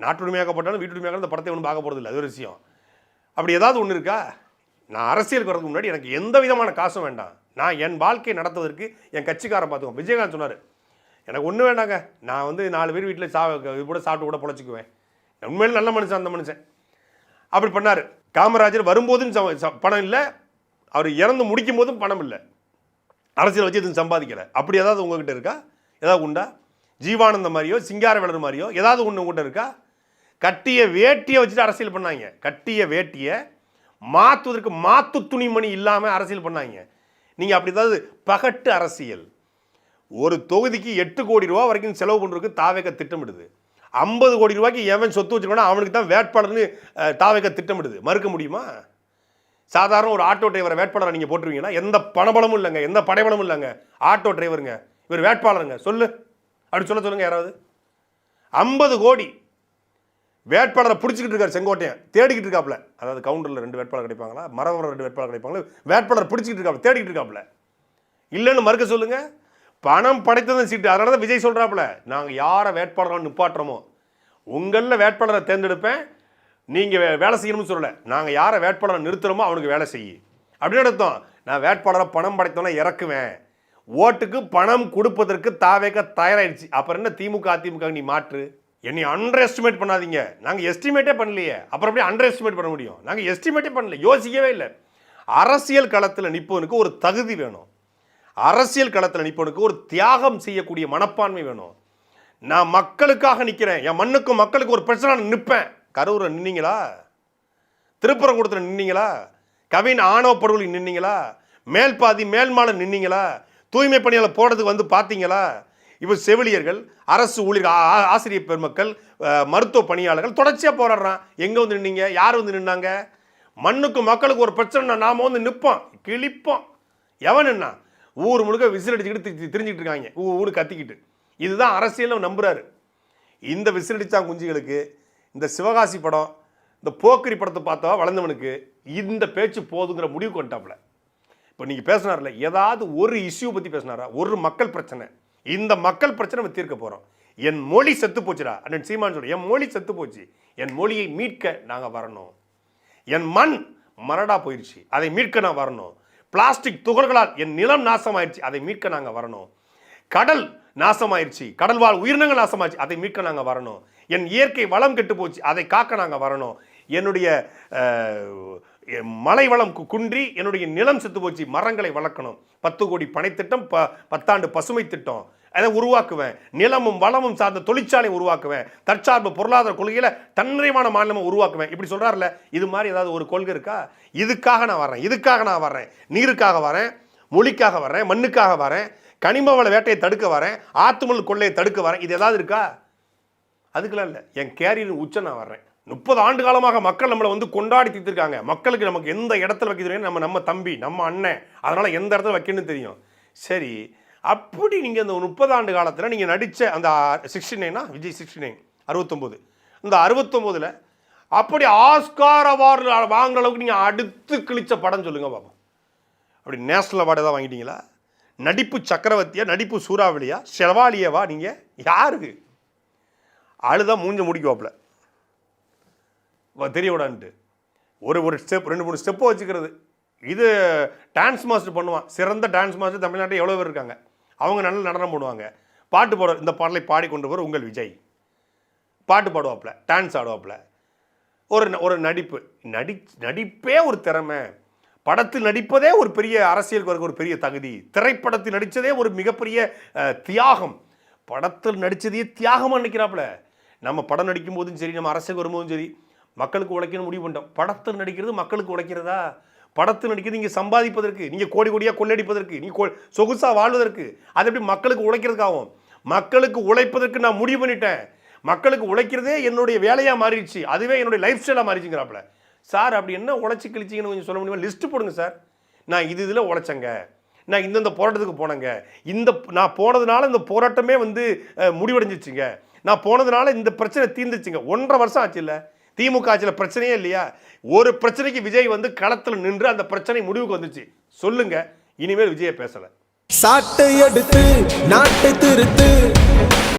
நாட்டுடைமையாக்கப்பட்டாலும் வீட்டுடைமையாக இந்த படத்தை ஒன்றும் பார்க்க போகிறது இல்லை, அது ஒரு விஷயம். அப்படி ஏதாவது ஒன்று இருக்கா? நான் அரசியலுக்கு வரதுக்கு முன்னாடி எனக்கு எந்த விதமான காசும் வேண்டாம், நான் என் வாழ்க்கையை நடத்துவதற்கு என் கட்சிக்காரன் பார்த்துக்குவோம். விஜயகாந்த் சொன்னார், எனக்கு ஒன்றும் வேண்டாங்க, நான் 4 பேர் வீட்டில் இது கூட சாப்பிட்டு கூட பொழைச்சிக்குவேன். உண்மையிலே நல்ல மனுஷன் அந்த மனுஷன். அப்படி பண்ணார். காமராஜர் வரும்போதும் பணம் இல்லை, அவர் இறந்து முடிக்கும் போதும் பணம் இல்லை, அரசியல் வச்சு எதுவும் சம்பாதிக்கலை. அப்படி ஏதாவது உங்ககிட்ட இருக்கா? ஏதாவது உண்டா? ஜீவானந்த மாதிரியோ சிங்காரவேலர் மாதிரியோ ஏதாவது ஒன்று உங்கள்கிட்ட இருக்கா? கட்டிய வேட்டியை வச்சுட்டு அரசியல் பண்ணாங்க. கட்டிய வேட்டியை மாற்றுவதற்கு மாற்று துணிமணி இல்லாமல் அரசியல் பண்ணாங்க. நீங்கள் அப்படி ஏதாவது பகட்டு அரசியல். ஒரு தொகுதிக்கு 8 கோடி ரூபா வரைக்கும் செலவு பண்ணுறதுக்கு தாவேக திட்டமிடுது. 50 கோடி ரூபாய்க்கு எவன் சொத்து வச்சுக்கணும் அவனுக்கு தான் வேட்பாளர்னு தாவேக திட்டமிடுது. மறுக்க முடியுமா? சாதாரண ஒரு ஆட்டோ டிரைவரை வேட்பாளரை நீங்கள் போட்டுருவீங்கன்னா எந்த பணபலமும் இல்லைங்க, எந்த படைபலமும் இல்லைங்க, ஆட்டோ டிரைவருங்க, இவர் வேட்பாளருங்க சொல்லு, அப்படி சொல்லுங்க யாராவது. 50 கோடி வேட்பாளரை பிடிச்சிக்கிட்டு இருக்காரு செங்கோட்டையன், தேடிக்கிட்டு இருக்காப்புல. அதாவது கவுண்டரில் 2 வேட்பாளர் கிடைப்பாங்களா, மரவர 2 வேட்பாளர் கிடைப்பாங்களா, வேட்பாளர் பிடிச்சிக்கிட்டு இருக்காப்புல, தேடிக்கிட்டு இருக்காப்புல. இல்லைன்னு மறுக்க சொல்லுங்க. பணம் படைத்ததும் சீட்டு. அதனால தான் விஜய் சொல்றாப்புல, நாங்கள் யாரை வேட்பாளராக நிப்பாட்டுறோமோ உங்களில் வேட்பாளரை தேர்ந்தெடுப்பேன், நீங்கள் வேலை செய்யணும்னு சொல்லலை, நாங்கள் யாரை வேட்பாளரை நிறுத்துறோமோ அவனுக்கு வேலை செய்யு அப்படின்னு அர்த்தம். நான் வேட்பாளரை பணம் படைத்தோன்னா இறக்குவேன், ஓட்டுக்கு பணம் கொடுப்பதற்கு தாவேக தயாராகிடுச்சு. அப்புறம் என்ன திமுக அதிமுக நீ மாற்று. என்னை அண்டர் எஸ்டிமேட் பண்ணாதீங்க, நாங்கள் எஸ்டிமேட்டே பண்ணலையே, அப்புறம் அப்படியே அண்டர் எஸ்டிமேட் பண்ண முடியும்? நாங்கள் எஸ்டிமேட்டே பண்ணல, யோசிக்கவே இல்லை. அரசியல் களத்தில் நிற்பவனுக்கு ஒரு தகுதி வேணும், அரசியல் களத்தில் நிற்பவனுக்கு ஒரு தியாகம் செய்யக்கூடிய மனப்பான்மை வேணும். நான் மக்களுக்காக நிற்கிறேன், என் மண்ணுக்கும் மக்களுக்கு ஒரு பிரச்சனை நிற்பேன். கரூரை நின்னீங்களா? திருப்பரங்குன்றத்தில் நின்னீங்களா? கவின் ஆணவ படுகொலை நின்னீங்களா? மேல்பாதி மேல்மாலை நின்னீங்களா? தூய்மை பணியாளர் போடுறதுக்கு வந்து பார்த்தீங்களா? இப்போ செவிலியர்கள், அரசு ஊழியர், ஆசிரியர் பெருமக்கள், மருத்துவ பணியாளர்கள் தொடர்ச்சியாக போராடுறான். எங்கே வந்து நின்னீங்க? யார் வந்து நின்னாங்க? மண்ணுக்கும் மக்களுக்கு ஒரு பிரச்சனை நாம வந்து நிற்போம், கிழிப்போம். எவன் என்ன ஊர் முழுக்க விசில் அடிச்சுக்கிட்டு திரிஞ்சிட்டு இருக்காங்க, ஊரு கத்திக்கிட்டு. இதுதான் அரசியல் நம்புறாரு. இந்த விசிலடிச்சா குஞ்சுகளுக்கு, இந்த சிவகாசி படம், இந்த போக்கிரி படத்தை பார்த்தா வளர்ந்தவனுக்கு இந்த பேச்சு போதுங்கிற முடிவு கொண்டாப்புல. இப்போ நீங்கள் பேசினார்ல, ஏதாவது ஒரு இஷ்யூ பற்றி பேசினாரா? ஒரு மக்கள் பிரச்சனை, இந்த மக்கள் பிரச்சனை தீர்க்க போகிறோம். என் மொழி செத்து போச்சுடா அண்ணன் சீமான் சொல்ற, என் மொழி செத்து போச்சு, என் மொழியை மீட்க நாங்கள் வரணும். என் மண் மரடா போயிடுச்சு, அதை மீட்க நான் வரணும். பிளாஸ்டிக் துகள்களால் என் நிலம் நாசமாயிருச்சு, அதை மீட்க நாங்கள் வரணும். கடல் நாசமாயிருச்சு, கடல் வாழ் உயிரினங்கள் நாசமாயிருச்சு, அதை மீட்க நாங்கள் வரணும். என் இயற்கை வளம் கெட்டு போச்சு, அதை காக்க நாங்கள் வரணும். என்னுடைய மலை வளம் குன்றி என்னுடைய நிலம் செத்து போச்சு, மரங்களை வளர்க்கணும். 10 கோடி பனை திட்டம், 10 ஆண்டு பசுமை திட்டம் அதை உருவாக்குவேன். நிலமும் வளமும் சார்ந்த தொழிற்சாலை உருவாக்குவேன். தற்சார்பு பொருளாதார கொள்கையில தன்னிறைவான மாநிலமும் உருவாக்குவேன். இப்படி சொல்றாருல, இது மாதிரி ஏதாவது ஒரு கொள்கை இருக்கா? இதுக்காக நான் வர்றேன், இதுக்காக நான் வர்றேன், நீருக்காக வரேன், மொழிக்காக வரேன், மண்ணுக்காக வரேன், கனிம வள வேட்டையை தடுக்க வரேன், ஆத்துமல் கொள்ளையை தடுக்க வரேன், இது ஏதாவது இருக்கா? அதுக்கெல்லாம் இல்லை. என் கேரியர் உச்சம் நான் வர்றேன். 30 ஆண்டு காலமாக மக்கள் நம்மளை வந்து கொண்டாடி தீர்த்திருக்காங்க. மக்களுக்கு நமக்கு எந்த இடத்துல வைக்க தெரியும், நம்ம தம்பி, நம்ம அண்ணன், அதனால எந்த இடத்துல வைக்கணும்னு தெரியும். சரி, அப்படி நீங்கள் இந்த 30 ஆண்டு காலத்தில் நீங்கள் நடித்த அந்த 69 விஜய் 69 69 இந்த 69ல் அப்படி ஆஸ்கார் அவார்டு வாங்குற அளவுக்கு நீங்கள் அடுத்து கிழிச்ச படம் சொல்லுங்க பாப்போம். அப்படி நேஷனல் அவார்டு தான் வாங்கிட்டீங்களா? நடிப்பு சக்கரவர்த்தியா, நடிப்பு சூறாவளியா, செவாலியவா? நீங்கள் யாருக்கு அழுதான் மூஞ்ச முடிக்குவாப்புல தெரிய விடான்ட்டு ஒரு ஸ்டெப் 2-3 ஸ்டெப்பை வச்சுக்கிறது. இது டான்ஸ் மாஸ்டர் பண்ணுவான். சிறந்த டான்ஸ் மாஸ்டர் தமிழ்நாட்டில் எவ்வளோ பேர் இருக்காங்க. அவங்க நல்ல நடனம் போடுவாங்க, பாட்டு பாடுவார். இந்த பாடலை பாடி கொண்டு வர உங்கள் விஜய் பாட்டு பாடுவாப்புல, டான்ஸ் ஆடுவாப்புல. ஒரு நடிப்பே ஒரு திறமை. படத்தில் நடிப்பதே ஒரு பெரிய அரசியலுக்கு வர ஒரு பெரிய தகுதி. திரைப்படத்தில் நடித்ததே ஒரு மிகப்பெரிய தியாகம். படத்தில் நடித்ததையே தியாகமாக நினைக்கிறாப்புல. நம்ம படம் நடிக்கும் போதும் சரி, நம்ம அரசியல் வரும்போதும் சரி, மக்களுக்கு உழைக்கணும் முடிவு பண்ணிட்டோம். படத்தில் நடிக்கிறது மக்களுக்கு உழைக்கிறதா? படத்தில் நடிக்கிறது நீங்கள் சம்பாதிப்பதற்கு, நீங்கள் கோடி கோடியாக கொள்ளடிப்பதற்கு, நீங்கள் சொகுசாக வாழ்வதற்கு, அது எப்படி மக்களுக்கு உழைக்கிறதுக்காகும்? மக்களுக்கு உழைப்பதற்கு நான் முடிவு பண்ணிட்டேன். மக்களுக்கு உழைக்கிறதே என்னுடைய வேலையாக மாறிடுச்சு, அதுவே என்னுடைய லைஃப் ஸ்டைலாக மாறிச்சுங்கிறாப்புல. சார் அப்படி என்ன உழைச்சி கிழிச்சிங்கன்னு கொஞ்சம் சொல்ல முடியுமா? லிஸ்ட்டு போடுங்க சார். நான் இதில் உழைச்சேங்க, நான் இந்த போராட்டத்துக்கு போனேங்க, நான் போனதுனால இந்த போராட்டமே வந்து முடிவடைஞ்சிச்சுங்க, நான் போனதுனால இந்த பிரச்சனை தீர்ந்துச்சுங்க. 1.5 வருஷம் ஆச்சு இல்லை திமுக ஆட்சியில் பிரச்சனையே இல்லையா? ஒரு பிரச்சனைக்கு விஜய் வந்து களத்தில் நின்று அந்த பிரச்சனை முடிவுக்கு வந்துச்சு. சொல்லுங்க, இனிமேல் விஜயை பேசலை. சாட்டை எடுத்து நாட்டை திருத்து